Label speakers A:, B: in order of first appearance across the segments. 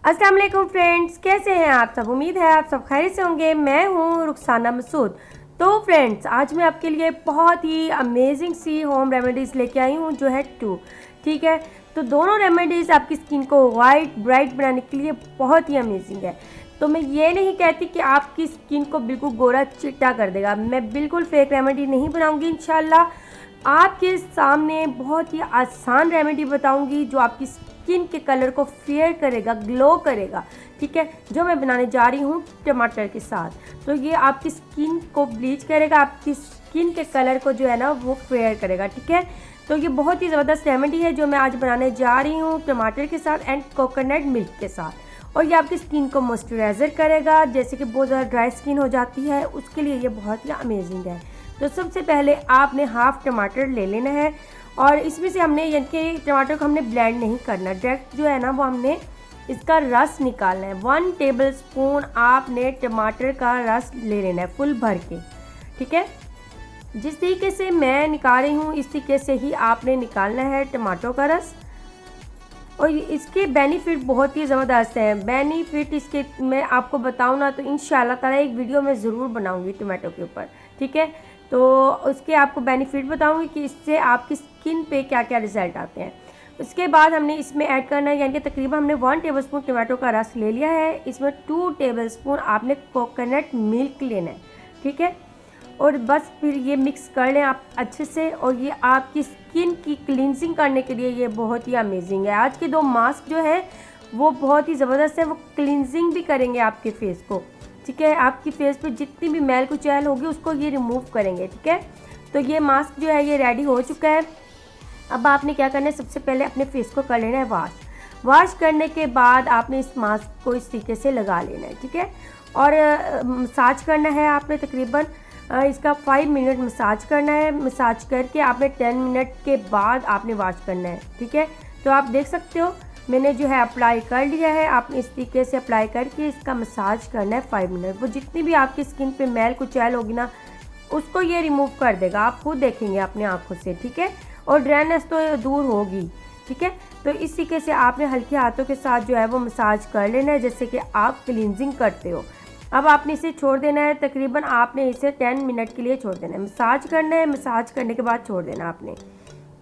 A: अस्सलाम वालेकुम फ्रेंड्स, कैसे हैं आप सब। उम्मीद है आप सब खैरियत से होंगे। मैं हूं रुखसाना मसूद। तो फ्रेंड्स, आज मैं आपके लिए बहुत ही अमेजिंग सी होम रेमेडीज़ लेके आई हूं, जो है 2। ठीक है, तो दोनों रेमेडीज़ आपकी स्किन को वाइट ब्राइट बनाने के लिए बहुत ही अमेजिंग है। तो मैं ये नहीं कहती कि आपकी स्किन को बिल्कुल गोरा चिट्टा कर देगा। मैं बिल्कुल फेक रेमेडी नहीं बनाऊंगी। इंशाल्लाह आपके सामने बहुत ही आसान रेमेडी बताऊंगी जो आपकी स्किन के कलर को फेयर करेगा, ग्लो करेगा। ठीक है, जो मैं बनाने जा रही हूँ टमाटर के साथ। तो ये आपकी स्किन को ब्लीच करेगा, आपकी स्किन के कलर को जो है ना वो फेयर करेगा। ठीक है, तो ये बहुत ही ज़बरदस्त रेमेडी है जो मैं आज बनाने जा रही हूँ टमाटर के साथ एंड कोकोनट मिल्क के साथ। और ये आपकी स्किन को मॉइस्चराइज़र करेगा, जैसे कि बहुत ज़्यादा ड्राई स्किन हो जाती है उसके लिए ये बहुत ही अमेजिंग है। तो सबसे पहले आपने हाफ़ टमाटर ले लेना है और इसमें से हमने यानी कि टमाटर को हमने ब्लेंड नहीं करना, डायरेक्ट जो है ना वो हमने इसका रस निकालना है। 1 टेबलस्पून आपने टमाटर का रस ले लेना है फुल भर के। ठीक है, जिस तरीके से मैं निकाल रही हूँ इस तरीके से ही आपने निकालना है टमाटो का रस। और इसके बेनिफिट बहुत ही ज़बरदस्त हैं। बेनिफिट इसके मैं आपको बताऊँ ना तो इंशाल्लाह ताला एक वीडियो मैं ज़रूर बनाऊँगी टमाटो के ऊपर। ठीक है, तो उसके आपको बेनिफिट बताऊँगी कि इससे आपकी स्किन पे क्या क्या रिज़ल्ट आते हैं। उसके बाद हमने इसमें ऐड करना है, यानी कि तकरीबन हमने 1 टेबलस्पून टमाटो का रस ले लिया है। इसमें 2 टेबलस्पून आपने कोकोनट मिल्क लेना है। ठीक है, और बस फिर ये मिक्स कर लें आप अच्छे से। और ये आपकी स्किन की क्लींजिंग करने के लिए ये बहुत ही अमेजिंग है। आज के 2 मास्क जो है वो बहुत ही ज़बरदस्त है, वो क्लींजिंग भी करेंगे आपके फेस को। ठीक है, आपकी फेस पे जितनी भी मैल कुचैल होगी उसको ये रिमूव करेंगे। ठीक है, तो ये मास्क जो है ये रेडी हो चुका है। अब आपने क्या करना है, सबसे पहले अपने फेस को कर लेना है वॉश करने के बाद आपने इस मास्क को इस तरीके से लगा लेना है। ठीक है, और मसाज करना है आपने तकरीबन इसका 5 मिनट मसाज करना है। मसाज करके आपने 10 मिनट के बाद आपने वॉश करना है। ठीक है, तो आप देख सकते हो मैंने जो है अप्लाई कर लिया है। आपने इस तरीके से अप्लाई करके इसका मसाज करना है 5 मिनट। वो जितनी भी आपकी स्किन पे मैल कुचैल होगी ना उसको ये रिमूव कर देगा, आप खुद देखेंगे अपनी आँखों से। ठीक है, और ड्राइनेस तो दूर होगी। ठीक है, तो इस तरीके से आपने हल्के हाथों के साथ जो है वो मसाज कर लेना है, जैसे कि आप क्लींजिंग करते हो। अब आपने इसे छोड़ देना है, तकरीबन आपने इसे 10 मिनट के लिए छोड़ देना है। मसाज करना है, मसाज करने के बाद छोड़ देना आपने।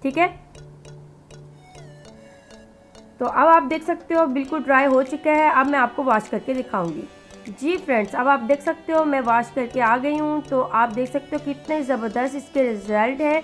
A: ठीक है, तो अब आप देख सकते हो बिल्कुल ड्राई हो चुका है। अब मैं आपको वॉश करके दिखाऊंगी। जी फ्रेंड्स, अब आप देख सकते हो मैं वॉश करके आ गई हूँ। तो आप देख सकते हो कितने ज़बरदस्त इसके रिज़ल्ट हैं।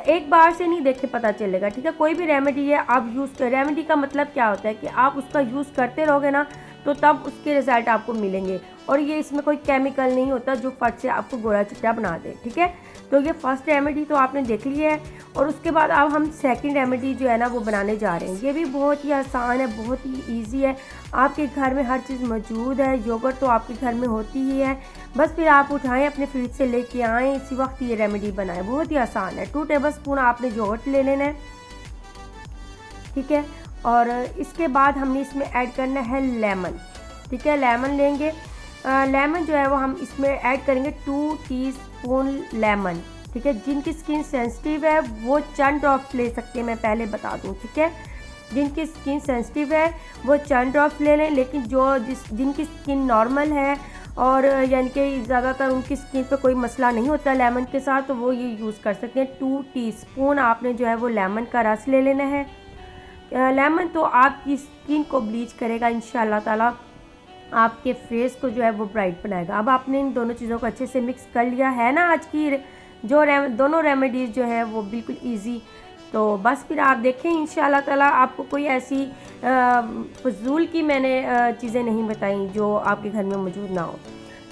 A: एक बार से नहीं देख के पता चलेगा। ठीक है, कोई भी रेमेडी है आप यूज़ कर, रेमेडी का मतलब क्या होता है कि आप उसका यूज़ करते रहोगे ना तो तब उसके रिज़ल्ट आपको मिलेंगे। और ये इसमें कोई केमिकल नहीं होता जो फट से आपको गोरा चिट्टा बना दे। ठीक है, तो ये फर्स्ट रेमेडी तो आपने देख ली है। और उसके बाद अब हम सेकंड रेमेडी जो है ना वो बनाने जा रहे हैं। ये भी बहुत ही आसान है, बहुत ही इजी है। आपके घर में हर चीज़ मौजूद है। योगर्ट तो आपके घर में होती ही है, बस फिर आप उठाएं अपने फ्रिज से लेके आएँ, इसी वक्त ये रेमेडी बनाएं। बहुत ही आसान है। 2 टेबलस्पून आपने योगर्ट ले लेना है। ठीक है, और इसके बाद हमने इसमें ऐड करना है लेमन। ठीक है, लेमन लेंगे। लेमन जो है वो हम इसमें ऐड करेंगे 2 टीस्पून लेमन। ठीक है, जिनकी स्किन सेंसिटिव है वो चंद ड्रॉप्स ले सकते हैं, मैं पहले बता दूं। ठीक है, जिनकी स्किन सेंसिटिव है वो चंद ड्रॉप्स ले लें, लेकिन जिनकी स्किन नॉर्मल है और यानी कि ज़्यादातर उनकी स्किन पे कोई मसला नहीं होता लेमन के साथ, तो वो ये यूज़ कर सकते हैं। 2 टीस्पून आपने जो है वो लेमन का रस ले लेना है। लेमन तो आपकी स्किन को ब्लीच करेगा, इंशाल्लाह ताला आपके फेस को जो है वो ब्राइट बनाएगा। अब आपने इन दोनों चीज़ों को अच्छे से मिक्स कर लिया है ना। आज की जो दोनों रेमेडीज़ जो है वो बिल्कुल इजी। तो बस फिर आप देखें इंशाल्लाह ताला आपको कोई ऐसी फजूल की मैंने चीज़ें नहीं बताई जो आपके घर में मौजूद ना हो।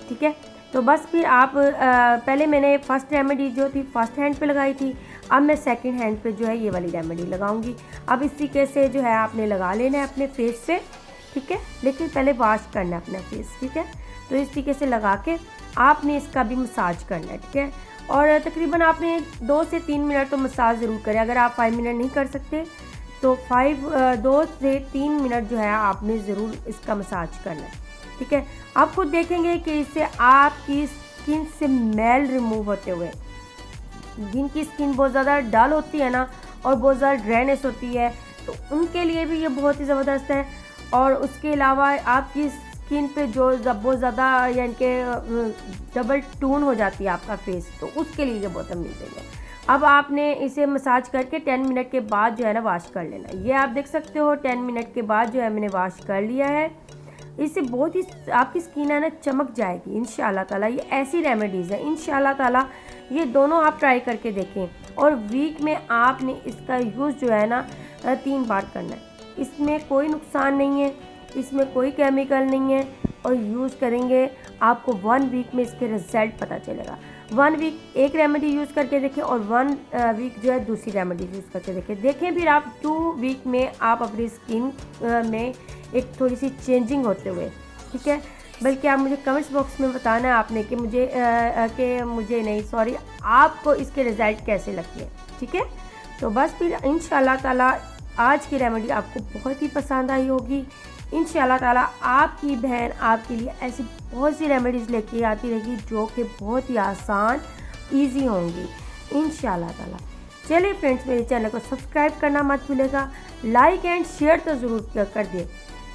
A: ठीक है, तो बस फिर आप पहले मैंने फ़र्स्ट रेमेडी जो थी फर्स्ट हैंड पे लगाई थी, अब मैं सेकंड हैंड पे जो है ये वाली रेमेडी लगाऊंगी। अब इस तरीके से जो है आपने लगा लेना है अपने फेस पे। ठीक है, लेकिन पहले वॉश करना है अपना फेस। ठीक है, तो इस तरीके से लगा के आपने इसका भी मसाज करना है। ठीक है, और तकरीबन आपने 2 से 3 मिनट तो मसाज ज़रूर करें। अगर आप 5 मिनट नहीं कर सकते तो 2 से 3 मिनट जो है आपने ज़रूर इसका मसाज करना है। ठीक है, आप खुद देखेंगे कि इससे आपकी स्किन से मैल रिमूव होते हुए, जिनकी स्किन बहुत ज़्यादा डल होती है ना और बहुत ज़्यादा ड्राइनेस होती है, तो उनके लिए भी ये बहुत ही ज़बरदस्त है। और उसके अलावा आपकी स्किन पे जो बहुत ज़्यादा यानी कि डबल टून हो जाती है आपका फेस, तो उसके लिए ये बहुत अमेजिंग है। अब आपने इसे मसाज करके 10 मिनट के बाद जो है ना वॉश कर लेना। ये आप देख सकते हो 10 मिनट के बाद जो है मैंने वॉश कर लिया है। इससे बहुत ही आपकी स्किन है ना चमक जाएगी इंशाल्लाह ताला। ये ऐसी रेमेडीज़ है, इंशाल्लाह ताला ये दोनों आप ट्राई करके देखें। और वीक में आपने इसका यूज़ जो है ना 3 बार करना है। इसमें कोई नुकसान नहीं है, इसमें कोई केमिकल नहीं है, और यूज़ करेंगे आपको 1 वीक में इसके रिज़ल्ट पता चलेगा। 1 वीक एक रेमेडी यूज़ करके देखें और 1 वीक जो है दूसरी रेमेडी यूज़ करके देखें फिर आप 2 वीक में आप अपनी स्किन में एक थोड़ी सी चेंजिंग होते हुए, ठीक है। बल्कि आप मुझे कमेंट्स बॉक्स में बताना है आपने कि मुझे नहीं, सॉरी, आपको इसके रिज़ल्ट कैसे लगते हैं, ठीक है। तो बस फिर इंशाल्लाह ताला आज की रेमेडी आपको बहुत ही पसंद आई होगी। इंशाल्लाह ताला आपकी बहन आपके लिए ऐसी बहुत सी रेमेडीज़ लेके आती रहेगी जो कि बहुत ही आसान इजी होंगी इंशाल्लाह ताला। चलिए फ्रेंड्स, मेरे चैनल को सब्सक्राइब करना मत भूलिएगा, लाइक एंड शेयर तो ज़रूर कर दें,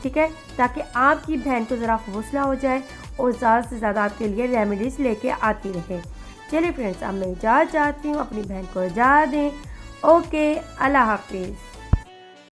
A: ठीक है, ताकि आपकी बहन को ज़रा हौसला हो जाए और ज़्यादा से ज़्यादा आपके लिए रेमेडीज़ लेके आती रहे। चलिए फ्रेंड्स, अब मैं इजाज़त चाहती हूँ, अपनी बहन को इजाज़त दें। ओके, अल्लाह हाफिज़।